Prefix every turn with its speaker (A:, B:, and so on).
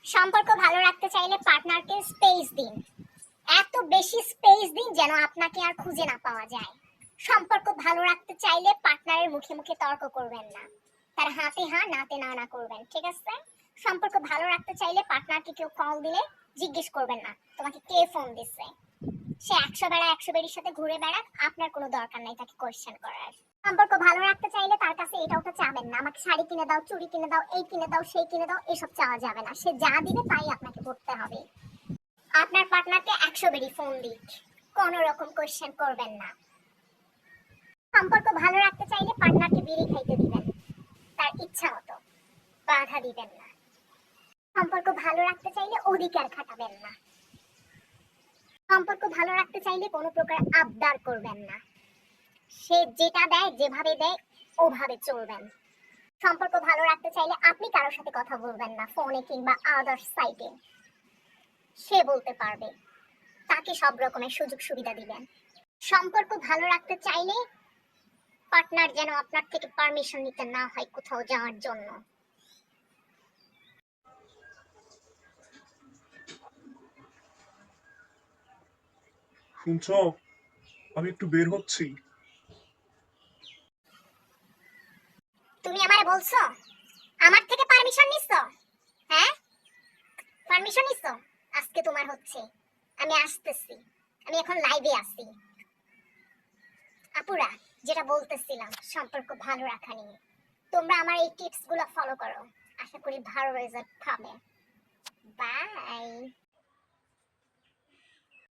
A: সম্পর্ক ভালো রাখতে চাইলে পার্টনারকে স্পেস দিন, এত বেশি স্পেস দিন যেন আপনাকে আর খুঁজে না পাওয়া যায়। সম্পর্ক ভালো রাখতে চাইলে পার্টনারের মুখে মুখে তর্ক করবেন না, তার হাতে হ্যাঁ নাতে না না করবেন, ঠিক আছে? সম্পর্ক ভালো রাখতে চাইলে পার্টনারকে কেউ কল দিলে জিজ্ঞেস করবেন না তোমাকে কে ফোন দিচ্ছে। সে 100 বেড়া 100 বেড়ির সাথে ঘুরে বেড়াক, আপনার কোনো দরকার নাই তাকে কোয়েশ্চেন করার। সম্পর্ক ভালো রাখতে চাইলে তার কাছে এটা ওটা চাবেন না, আমাকে শাড়ি কিনে দাও, চুড়ি কিনে দাও, এই কিনে দাও, সেই কিনে দাও, এসব চাওয়া যাবে না। সে যা দিবে তাই আপনাকে করতে হবে। আপনার পার্টনারকে 100 বেড়ি ফোন দিক, কোনো রকম কোয়েশ্চেন করবেন না। সম্পর্ক ভালো রাখতে চাইলে পার্টনারকে বিড়ি খাইতে দিবেন, তার ইচ্ছা মতো, বাধা দিবেন না। সম্পর্ক ভালো রাখতে চাইলে অধিকার খাটাবেন না। সম্পর্ক ভালো রাখতে চাইলে কোনো প্রকার আবদার করবেন না, সে যেটা দেয় যেভাবে দেয় ওভাবে চলবেন। সম্পর্ক ভালো রাখতে চাইলে আপনি কারোর সাথে কথা বলবেন না ফোনে কিংবা আদার্স সাইটে, সে বলতে পারবে, তাকে সব রকমের সুযোগ সুবিধা দিবেন। সম্পর্ক ভালো রাখতে চাইলে পার্টনার যেন আপনার থেকে পারমিশন নিতে না হয় কোথাও যাওয়ার জন্য।
B: শুনছো? আমি একটু বের হচ্ছি।
A: তুমি আমারে বলছো আমার থেকে পারমিশন নিছো? হ্যাঁ, পারমিশন নিছো? আজকে তোমার হচ্ছে, আমি আসতেছি, আমি এখন লাইভে আছি। আপুরা, যেটা বলতেছিলাম সম্পর্ক ভালো রাখা নিয়ে, তোমরা আমার এই টিপসগুলো ফলো করো, আশা করি ভালো রেজাল্ট পাবে। বাই।